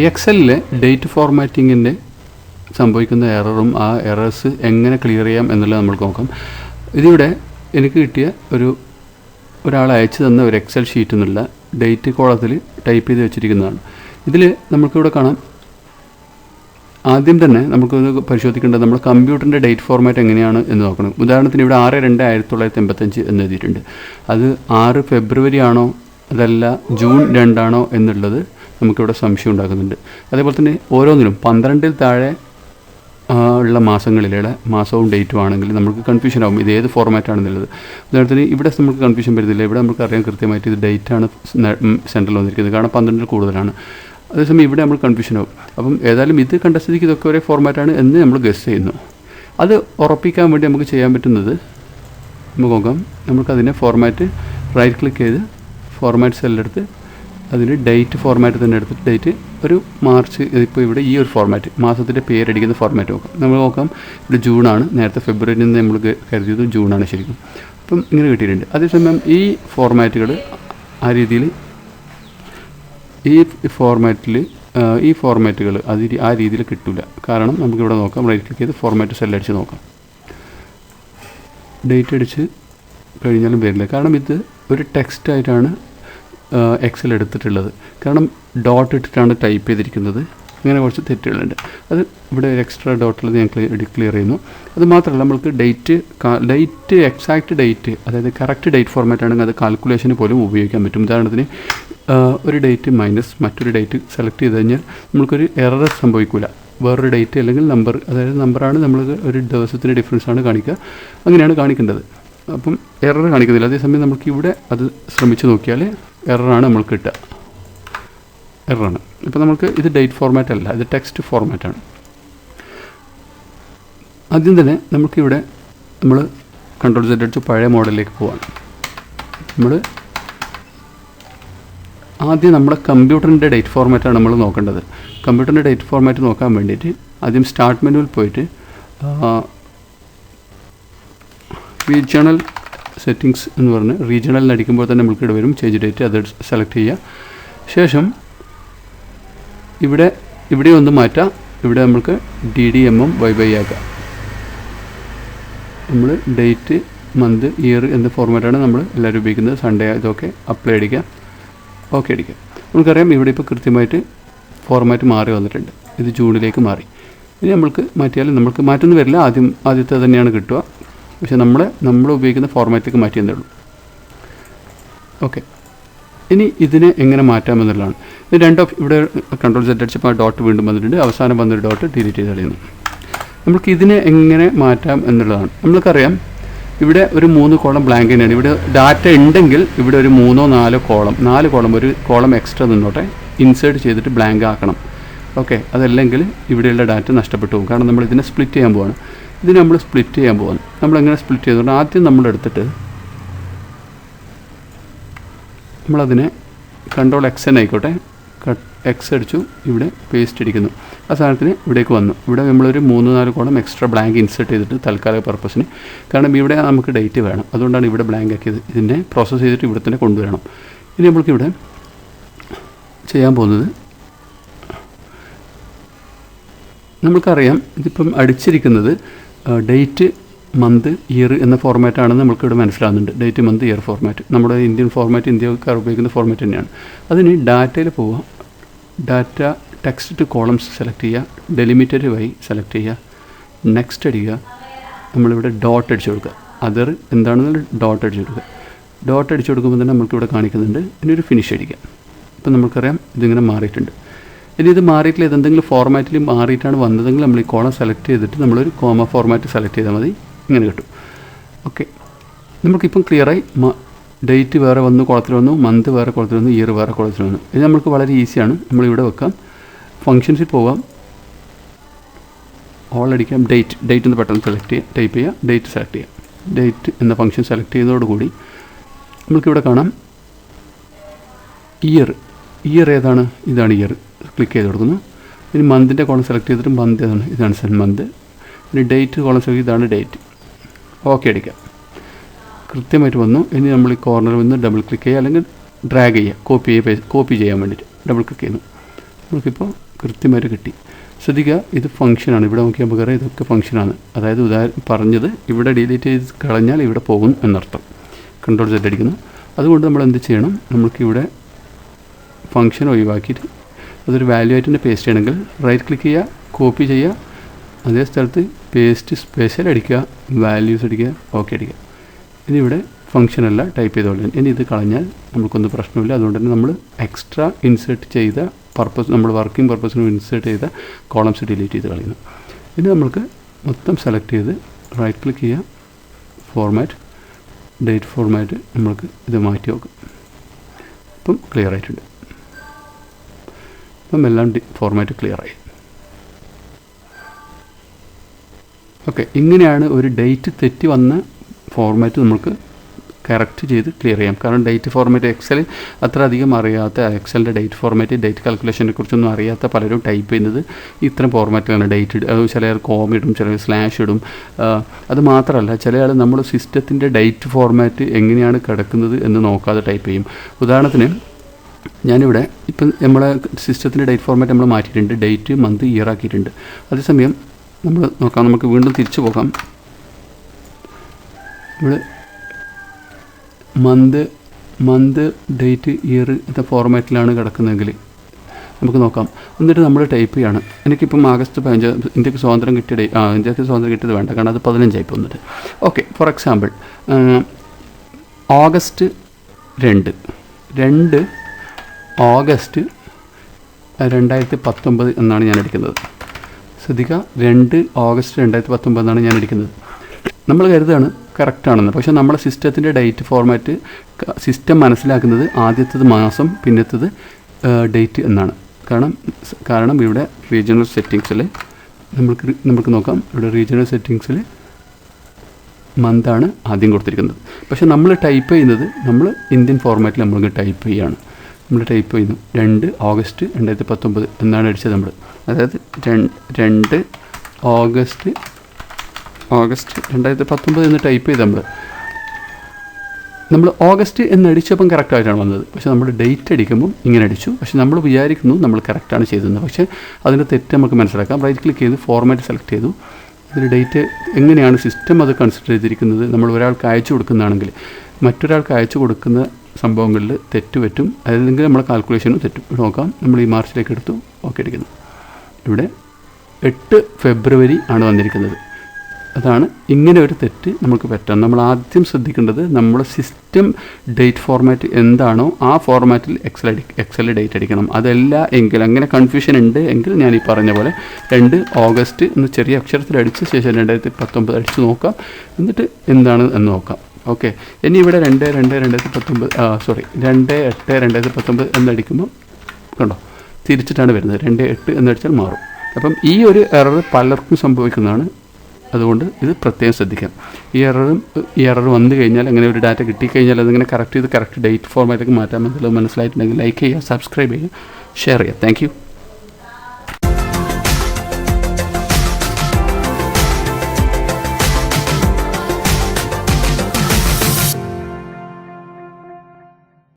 എക്സലിൽ date ഫോർമാറ്റിങ്ങിൻ്റെ സംഭവിക്കുന്ന എററും ആ errors എങ്ങനെ ക്ലിയർ ചെയ്യാം എന്നുള്ളത് നമുക്ക് നോക്കാം. ഇതിവിടെ എനിക്ക് കിട്ടിയ ഒരാൾ അയച്ചു തന്ന ഒരു എക്സൽ ഷീറ്റ് എന്നുള്ള ഡേറ്റ് കോളത്തിൽ ടൈപ്പ് ചെയ്ത് വെച്ചിരിക്കുന്നതാണ്. ഇതിൽ നമുക്കിവിടെ കാണാം. ആദ്യം തന്നെ നമുക്കൊന്ന് പരിശോധിക്കേണ്ടത് നമ്മുടെ കമ്പ്യൂട്ടറിൻ്റെ ഡേറ്റ് ഫോർമാറ്റ് എങ്ങനെയാണ് എന്ന് നോക്കണം. ഉദാഹരണത്തിന് ഇവിടെ 6/2/1985 എന്ന് എഴുതിയിട്ടുണ്ട്. അത് 6 ഫെബ്രുവരി ആണോ അതല്ല ജൂൺ 2 ആണോ എന്നുള്ളത് നമുക്കിവിടെ സംശയം ഉണ്ടാക്കുന്നുണ്ട്. അതേപോലെ തന്നെ ഓരോന്നിലും 12-ൽ താഴെ ഉള്ള മാസങ്ങളിലുള്ള മാസവും ഡേറ്റും ആണെങ്കിൽ നമുക്ക് കൺഫ്യൂഷൻ ആകും ഇത് ഏത് ഫോർമാറ്റാണെന്നുള്ളത്. ഉദാഹരണത്തിന് ഇവിടെ നമുക്ക് കൺഫ്യൂഷൻ വരുന്നില്ല. ഇവിടെ നമുക്ക് അറിയാൻ കൃത്യമായിട്ട് ഇത് ഡേറ്റാണ് സെൻട്രൽ വന്നിരിക്കുന്നത്, കാരണം 12-ൽ കൂടുതലാണ്. അതേസമയം ഇവിടെ നമ്മൾ കൺഫ്യൂഷൻ ആകും. അപ്പം ഏതായാലും ഇത് കണ്ട സ്ഥിതിക്ക് ഇതൊക്കെ ഒരേ ഫോർമാറ്റാണ് എന്ന് നമ്മൾ ഗസ് ചെയ്യുന്നു. അത് ഉറപ്പിക്കാൻ വേണ്ടി നമുക്ക് ചെയ്യാൻ പറ്റുന്നത് നമുക്ക് നോക്കാം. നമുക്കതിനെ ഫോർമാറ്റ് റൈറ്റ് ക്ലിക്ക് ചെയ്ത് ഫോർമാറ്റ് സെല്ലെടുത്ത് അതിന് ഡേറ്റ് ഫോർമാറ്റ് തന്നെ എടുത്തിട്ട് ഡേറ്റ് ഒരു മാർച്ച്, ഇപ്പോൾ ഇവിടെ ഈ ഒരു ഫോർമാറ്റ് മാസത്തിൻ്റെ പേരടിക്കുന്ന ഫോർമാറ്റ് നോക്കാം. നമ്മൾ നോക്കാം ഇവിടെ ജൂണാണ്, നേരത്തെ ഫെബ്രുവരിയിൽ നിന്ന് നമ്മൾ കരുതിയത് ജൂണാണ് ശരിക്കും. അപ്പം ഇങ്ങനെ കിട്ടിയിട്ടുണ്ട്. അതേസമയം ഈ ഫോർമാറ്റുകൾ ആ രീതിയിൽ ഈ ഫോർമാറ്റുകൾ ആ രീതിയിൽ കിട്ടില്ല. കാരണം നമുക്കിവിടെ നോക്കാം, റൈറ്റ് ക്ലിക്ക് ചെയ്ത് ഫോർമാറ്റ് സെല്ലടിച്ച് നോക്കാം. ഡേറ്റ് അടിച്ച് കഴിഞ്ഞാലും വരില്ല, കാരണം ഇത് ഒരു ടെക്സ്റ്റായിട്ടാണ് എക്സൽ എടുത്തിട്ടുള്ളത്. കാരണം ഡോട്ട് ഇട്ടിട്ടാണ് ടൈപ്പ് ചെയ്തിരിക്കുന്നത്. അങ്ങനെ കുറച്ച് തെറ്റുകളുണ്ട്. അത് ഇവിടെ എക്സ്ട്രാ ഡോട്ടുള്ളത് ഞാൻ ക്ലിയർ ചെയ്യുന്നു. അത് മാത്രമല്ല നമ്മൾക്ക് ഡേറ്റ് എക്സാക്റ്റ് ഡേറ്റ്, അതായത് കറക്റ്റ് ഡേറ്റ് ഫോർമാറ്റ് ആണെങ്കിൽ അത് കാൽക്കുലേഷന് പോലും ഉപയോഗിക്കാൻ പറ്റും. ഉദാഹരണത്തിന് ഒരു ഡേറ്റ് മൈനസ് മറ്റൊരു ഡേറ്റ് സെലക്ട് ചെയ്ത് കഴിഞ്ഞാൽ നമുക്കൊരു എറർ സംഭവിക്കില്ല. വേറൊരു ഡേറ്റ് അല്ലെങ്കിൽ നമ്പർ, അതായത് നമ്പറാണ് നമ്മൾ ഒരു ദിവസത്തിൻ്റെ ഡിഫറൻസാണ് കാണിക്കുക, അങ്ങനെയാണ് കാണിക്കേണ്ടത്. അപ്പം എറർ കാണിക്കുന്നില്ല. അതേസമയം നമുക്ക് ഇവിടെ അത് ശ്രമിച്ച് നോക്കിയാൽ എററാണ് നമ്മൾക്ക് കിട്ടുക, എററാണ്. ഇപ്പം നമുക്ക് ഇത് ഡേറ്റ് ഫോർമാറ്റ് അല്ല, ഇത് ടെക്സ്റ്റ് ഫോർമാറ്റാണ്. ആദ്യം തന്നെ നമുക്കിവിടെ നമ്മൾ കൺട്രോൾ Z അടിച്ച് പഴയ മോഡലിലേക്ക് പോവാണ്. നമ്മൾ ആദ്യം നമ്മുടെ കമ്പ്യൂട്ടറിൻ്റെ ഡേറ്റ് ഫോർമാറ്റാണ് നമ്മൾ നോക്കേണ്ടത്. കമ്പ്യൂട്ടറിൻ്റെ ഡേറ്റ് ഫോർമാറ്റ് നോക്കാൻ വേണ്ടിയിട്ട് ആദ്യം സ്റ്റാർട്ട് മെനുവിൽ പോയിട്ട് റീജിയണൽ സെറ്റിങ്സ് എന്ന് പറഞ്ഞ് റീജിയണൽ അടിക്കുമ്പോൾ തന്നെ നമുക്ക് ഇവിടെ വരും ചേഞ്ച് ഡേറ്റ്, അത് സെലക്ട് ചെയ്യുക. ശേഷം ഇവിടെ ഒന്ന് മാറ്റാം. ഇവിടെ നമുക്ക് DDMM YY ആക്കാം. നമ്മൾ ഡേറ്റ് മന്ത് ഇയർ എന്ന ഫോർമാറ്റാണ് നമ്മൾ എല്ലാവരും ഉപയോഗിക്കുന്നത്. സൺഡേ ഇതൊക്കെ അപ്ലൈ അടിക്കുക, ഓക്കെ അടിക്കുക. നമുക്കറിയാം ഇവിടെ ഇപ്പോൾ കൃത്യമായിട്ട് ഫോർമാറ്റ് മാറി വന്നിട്ടുണ്ട്. ഇത് ജൂണിലേക്ക് മാറി. ഇനി നമ്മൾക്ക് മാറ്റിയാലും നമുക്ക് മാറ്റൊന്നും വരില്ല, ആദ്യത്തെ തന്നെയാണ് കിട്ടുക. പക്ഷേ നമ്മൾ ഉപയോഗിക്കുന്ന ഫോർമാറ്റിലേക്ക് മാറ്റിയതേ ഉള്ളൂ. ഓക്കെ, ഇനി ഇതിനെ എങ്ങനെ മാറ്റാമെന്നുള്ളതാണ്. ഇത് ഇവിടെ കൺട്രോൾ Z അടിച്ചപ്പോൾ ഡോട്ട് വീണ്ടും വന്നിട്ടുണ്ട്. അവസാനം വന്നൊരു ഡോട്ട് ഡിലീറ്റ് ചെയ്ത് കളയുന്നു. നമുക്ക് ഇതിനെ എങ്ങനെ മാറ്റാം എന്നുള്ളതാണ്. നമ്മൾക്കറിയാം ഇവിടെ ഒരു 3 കോളം ബ്ലാങ്ക് തന്നെയാണ്. ഇവിടെ ഡാറ്റ ഉണ്ടെങ്കിൽ ഇവിടെ ഒരു 3-4 കോളം ഒരു കോളം എക്സ്ട്രാ നിന്നോട്ടെ, ഇൻസേർട്ട് ചെയ്തിട്ട് ബ്ലാങ്ക് ആക്കണം. ഓക്കെ, അതല്ലെങ്കിൽ ഇവിടെയുള്ള ഡാറ്റ നഷ്ടപ്പെട്ടു പോകും. കാരണം നമ്മൾ ഇതിനെ സ്പ്ലിറ്റ് ചെയ്യാൻ പോവാണ്. ഇതിന് നമ്മൾ സ്പ്ലിറ്റ് ചെയ്യാൻ പോവാണ്. നമ്മളെങ്ങനെ സ്പ്ലിറ്റ് ചെയ്തുകൊണ്ട് ആദ്യം നമ്മളെടുത്തിട്ട് നമ്മളതിനെ കൺട്രോൾ XN ആയിക്കോട്ടെ, X അടിച്ചു, ഇവിടെ പേസ്റ്റ് അടിക്കുന്നു. ആ സാധനത്തിന് ഇവിടേക്ക് വന്നു. ഇവിടെ നമ്മളൊരു 3-4 കോളം എക്സ്ട്രാ ബ്ലാങ്ക് ഇൻസേർട്ട് ചെയ്തിട്ട് തൽക്കാല പർപ്പസിന്, കാരണം ഇവിടെ നമുക്ക് ഡേറ്റ് വേണം, അതുകൊണ്ടാണ് ഇവിടെ ബ്ലാങ്ക് ആക്കിയത്. ഇതിനെ പ്രോസസ്സ് ചെയ്തിട്ട് ഇവിടെ തന്നെ കൊണ്ടുവരണം. ഇനി നമ്മൾക്കിവിടെ ചെയ്യാൻ പോകുന്നത്, നമുക്കറിയാം ഇതിപ്പം അടിച്ചിരിക്കുന്നത് ഡേറ്റ് മന്ത് ഇയർ എന്ന ഫോർമാറ്റാണെന്ന് നമുക്കിവിടെ മനസ്സിലാകുന്നുണ്ട്. ഡേറ്റ് മന്ത് ഇയർ ഫോർമാറ്റ് നമ്മുടെ ഇന്ത്യൻ ഫോർമാറ്റ്, ഇന്ത്യക്കാർ ഉപയോഗിക്കുന്ന ഫോർമാറ്റ് തന്നെയാണ്. അതിന് ഡാറ്റയിൽ പോവുക, data text to columns select ചെയ്യുക, ഡെലിമിറ്റഡ് വഴി സെലക്ട് ചെയ്യുക, നെക്സ്റ്റ് അടിക്കുക. നമ്മളിവിടെ ഡോട്ട് അടിച്ചു കൊടുക്കുക. അതർ എന്താണെന്ന് ഡോട്ട് അടിച്ചു കൊടുക്കുക. ഡോട്ട് അടിച്ചു കൊടുക്കുമ്പോൾ തന്നെ നമുക്കിവിടെ കാണിക്കുന്നുണ്ട്. ഇനി ഒരു ഫിനിഷ് അടിക്കുക. ഇപ്പം നമുക്കറിയാം ഇതിങ്ങനെ മാറിയിട്ടുണ്ട്. ഇനി ഇത് മാറിയിട്ടില്ല, ഇതെന്തെങ്കിലും ഫോർമാറ്റിൽ മാറിയിട്ടാണ് വന്നതെങ്കിൽ നമ്മൾ ഈ കോളം സെലക്ട് ചെയ്തിട്ട് നമ്മളൊരു കോമ ഫോർമാറ്റ് സെലക്ട് ചെയ്താൽ മതി, ഇങ്ങനെ കിട്ടും. ഓക്കെ, നമുക്കിപ്പം ക്ലിയറായി. ഡേറ്റ് വേറെ വന്നു കോളത്തിൽ വന്നു, മന്ത് വേറെ കോളത്തിൽ വന്നു, ഇയർ വേറെ കോളത്തിൽ വന്നു. ഇത് നമുക്ക് വളരെ ഈസിയാണ്. നമ്മളിവിടെ വെക്കാം, ഫങ്ഷൻസിൽ പോവാം, ഓൾ അടിക്കാം, ഡേറ്റ് എന്ന് പെട്ടെന്ന് സെലക്ട് ചെയ്യുക, ടൈപ്പ് ചെയ്യുക, ഡേറ്റ് സെലക്ട് ചെയ്യുക. ഡേറ്റ് എന്ന ഫംഗ്ഷൻ സെലക്ട് ചെയ്തതോടുകൂടി നമുക്കിവിടെ കാണാം ഇയർ ഏതാണ്, ഇതാണ് ഇയർ. ക്ലിക്ക് ചെയ്ത് കൊടുക്കുന്നു. ഇനി മന്തിൻ്റെ കോളം സെലക്ട് ചെയ്തിട്ട് മന്ത് ഏതാണ്, ഇതാണ് മന്ത്. ഇനി ഡേറ്റ് കോളം സെലക്ട് ഇതാണ് ഡേറ്റ്. ഓക്കെ അടിക്കാം, കൃത്യമായിട്ട് വന്നു. ഇനി നമ്മൾ ഈ കോർണറിൽ നിന്ന് ഡബിൾ ക്ലിക്ക് ചെയ്യുക, അല്ലെങ്കിൽ ഡ്രാഗ് ചെയ്യുക, കോപ്പി ചെയ്യാൻ വേണ്ടിയിട്ട് ഡബിൾ ക്ലിക്ക് ചെയ്യുന്നു. നമുക്കിപ്പോൾ കൃത്യമായിട്ട് കിട്ടി. ശ്രദ്ധിക്കുക, ഇത് ഫംഗ്ഷനാണ്. ഇവിടെ നോക്കിയാൽ നമുക്ക് അറിയാം ഇതൊക്കെ ഫംഗ്ഷനാണ്. അതായത് പറഞ്ഞത് ഇവിടെ ഡിലീറ്റ് ചെയ്ത് കളഞ്ഞാൽ ഇവിടെ പോകും എന്നർത്ഥം. കൺട്രോൾ Z അടിക്കുന്നു. അതുകൊണ്ട് നമ്മൾ എന്ത് ചെയ്യണം, നമുക്കിവിടെ ഫംഗ്ഷൻ ഒഴിവാക്കിയിട്ട് അതൊരു വാല്യൂ ആയിട്ട് തന്നെ പേസ്റ്റ് ചെയ്യണമെങ്കിൽ റൈറ്റ് ക്ലിക്ക് ചെയ്യുക, കോപ്പി ചെയ്യുക, അതേ സ്ഥലത്ത് പേസ്റ്റ് സ്പെഷ്യൽ അടിക്കുക, വാല്യൂസ് അടിക്കുക, ഓക്കെ അടിക്കുക. ഇനി ഇവിടെ ഫംഗ്ഷനല്ല ടൈപ്പ് ചെയ്തോളൂ. ഇനി ഇത് കളഞ്ഞാൽ നമുക്കൊന്നും പ്രശ്നമില്ല. അതുകൊണ്ട് തന്നെ നമ്മൾ എക്സ്ട്രാ ഇൻസേർട്ട് ചെയ്ത നമ്മൾ വർക്കിംഗ് പർപ്പസിന് ഇൻസേർട്ട് ചെയ്ത കോളംസ് ഡിലീറ്റ് ചെയ്ത് കളയുന്നു. ഇനി നമ്മൾക്ക് മൊത്തം സെലക്ട് ചെയ്ത് റൈറ്റ് ക്ലിക്ക് ചെയ്യുക, ഫോർമാറ്റ്, ഡേറ്റ് ഫോർമാറ്റ്, നമ്മൾക്ക് ഇത് മാറ്റി നോക്കാം. ഇപ്പം ക്ലിയർ ആയിട്ടുണ്ട്. അപ്പം എല്ലാം ഫോർമാറ്റ് ക്ലിയറായി. ഓക്കെ, ഇങ്ങനെയാണ് ഒരു ഡേറ്റ് തെറ്റി വന്ന ഫോർമാറ്റ് നമുക്ക് കറക്റ്റ് ചെയ്ത് ക്ലിയർ ചെയ്യാം. കാരണം ഡേറ്റ് ഫോർമാറ്റ് എക്സൽ അത്ര അധികം അറിയാത്ത, എക്സലിൻ്റെ ഡേറ്റ് ഫോർമാറ്റ്, ഡേറ്റ് കാൽക്കുലേഷനെ കുറിച്ചൊന്നും അറിയാത്ത പലരും ടൈപ്പ് ചെയ്യുന്നത് ഇത്തരം ഫോർമാറ്റിലാണ്. ഡേറ്റ് ചിലർ കോമ ഇടും, ചിലർ സ്ലാഷ് ഇടും. അത് മാത്രമല്ല, ചില ആൾ നമ്മൾ സിസ്റ്റത്തിൻ്റെ ഡേറ്റ് ഫോർമാറ്റ് എങ്ങനെയാണ് കിടക്കുന്നത് എന്ന് നോക്കാതെ ടൈപ്പ് ചെയ്യും. ഉദാഹരണത്തിന് ഞാനിവിടെ ഇപ്പം നമ്മളെ സിസ്റ്റത്തിൻ്റെ ഡേറ്റ് ഫോർമാറ്റ് നമ്മൾ മാറ്റിയിട്ടുണ്ട്, ഡേറ്റ് മന്ത് ഇയർ ആക്കിയിട്ടുണ്ട്. അതേസമയം നമ്മൾ നോക്കാം, നമുക്ക് വീണ്ടും തിരിച്ചു പോകാം. ഇവിടെ മന്ത് ഡേറ്റ് ഇയർ എന്ന ഫോർമാറ്റിലാണ് കിടക്കുന്നതെങ്കിൽ നമുക്ക് നോക്കാം. എന്നിട്ട് നമ്മൾ ടൈപ്പ് ചെയ്യാണ്. എനിക്കിപ്പം ആഗസ്റ്റ് 15 ഇന്ത്യക്ക് സ്വാതന്ത്ര്യം കിട്ടിയ ഇന്ത്യക്ക് സ്വാതന്ത്ര്യം കിട്ടിയത് വേണ്ട, കാരണം അത് 15 ആയി വന്നിട്ട്. Okay, for example August 2 August 2019 എന്നാണ് ഞാൻ അടിക്കുന്നത്. ശ്രദ്ധിക്കുക, 2 ഓഗസ്റ്റ് 2019 എന്നാണ് ഞാൻ അടിക്കുന്നത്. നമ്മൾ കരുതാണ് കറക്റ്റാണെന്ന്. പക്ഷേ നമ്മളെ സിസ്റ്റത്തിൻ്റെ ഡേറ്റ് ഫോർമാറ്റ് സിസ്റ്റം മനസ്സിലാക്കുന്നത് ആദ്യത്തേത് മാസം, പിന്നത്തേത് ഡേറ്റ് എന്നാണ്. കാരണം ഇവിടെ റീജിയണൽ സെറ്റിങ്സിൽ നമുക്ക് നോക്കാം. ഇവിടെ റീജിയണൽ സെറ്റിങ്സിൽ മന്താണ് ആദ്യം കൊടുത്തിരിക്കുന്നത്. പക്ഷേ നമ്മൾ ടൈപ്പ് ചെയ്യുന്നത് നമ്മൾ ഇന്ത്യൻ ഫോർമാറ്റിൽ നമ്മൾ ടൈപ്പ് ചെയ്യുകയാണ്. നമ്മൾ ടൈപ്പ് ചെയ്യുന്നു 2 ഓഗസ്റ്റ് 2019 എന്നാണ് അടിച്ചത് നമ്മൾ. അതായത് 2 ഓഗസ്റ്റ് 2019 എന്ന് ടൈപ്പ് ചെയ്ത് നമ്മൾ ഓഗസ്റ്റ് എന്നടിച്ചപ്പം കറക്റ്റായിട്ടാണ് വന്നത്. പക്ഷേ നമ്മൾ ഡേറ്റ് അടിക്കുമ്പം ഇങ്ങനെ അടിച്ചു. പക്ഷേ നമ്മൾ വിചാരിക്കുന്നു നമ്മൾ കറക്റ്റാണ് ചെയ്തത്. പക്ഷേ അതിൻ്റെ തെറ്റ് നമുക്ക് മനസ്സിലാക്കാം. റൈറ്റ് ക്ലിക്ക് ചെയ്ത് ഫോർമാറ്റ് സെലക്ട് ചെയ്തു. ഇതിൽ ഡേറ്റ് എങ്ങനെയാണ് സിസ്റ്റം അത് കൺസിഡർ ചെയ്തിരിക്കുന്നത്. നമ്മൾ ഒരാൾക്ക് അയച്ചു കൊടുക്കുന്നതാണെങ്കിൽ മറ്റൊരാൾക്ക് അയച്ചു കൊടുക്കുന്ന സംഭവങ്ങളിൽ തെറ്റ് പറ്റും. അല്ലെങ്കിൽ നമ്മളെ കാൽക്കുലേഷനും തെറ്റും. നോക്കാം, നമ്മൾ ഈ മാർച്ചിലേക്ക് എടുത്തു, ഓക്കെ അടിക്കുന്നു. ഇവിടെ 8 ഫെബ്രുവരി ആണ് വന്നിരിക്കുന്നത്. അതാണ് ഇങ്ങനെ ഒരു തെറ്റ് നമുക്ക് പറ്റാം. നമ്മൾ ആദ്യം ശ്രദ്ധിക്കേണ്ടത് നമ്മൾ സിസ്റ്റം ഡേറ്റ് ഫോർമാറ്റ് എന്താണോ ആ ഫോർമാറ്റിൽ എക്സൽ ഡേറ്റ് അടിക്കണം. അതല്ല എങ്കിൽ, അങ്ങനെ കൺഫ്യൂഷൻ ഉണ്ട് എങ്കിൽ ഞാൻ ഈ പറഞ്ഞ പോലെ 2 ഓഗസ്റ്റ് എന്ന് ചെറിയ അക്ഷരത്തിൽ അടിച്ച ശേഷം 2019 അടിച്ച് നോക്കാം. എന്നിട്ട് എന്താണ് എന്ന് നോക്കാം. ഓക്കെ, ഇനി ഇവിടെ 2/8/2019 എന്നടിക്കുമ്പോൾ കണ്ടോ തിരിച്ചിട്ടാണ് വരുന്നത്. 2/8 എന്നടിച്ചാൽ മാറും. അപ്പം ഈ ഒരു എറർ പലർക്കും സംഭവിക്കുന്നതാണ്. അതുകൊണ്ട് ഇത് പ്രത്യേകം ശ്രദ്ധിക്കാം. ഈ എറർ വന്നു കഴിഞ്ഞാൽ, അങ്ങനെ ഒരു ഡാറ്റ കിട്ടിക്കഴിഞ്ഞാൽ അതിങ്ങനെ കറക്റ്റ് ഡേറ്റ് ഫോർമാറ്റിലേക്ക് മാറ്റാമെന്നുള്ളത് മനസ്സിലായിട്ടുണ്ടെങ്കിൽ ലൈക്ക് ചെയ്യുക, സബ്സ്ക്രൈബ് ചെയ്യുക, ഷെയർ ചെയ്യുക. Thank you.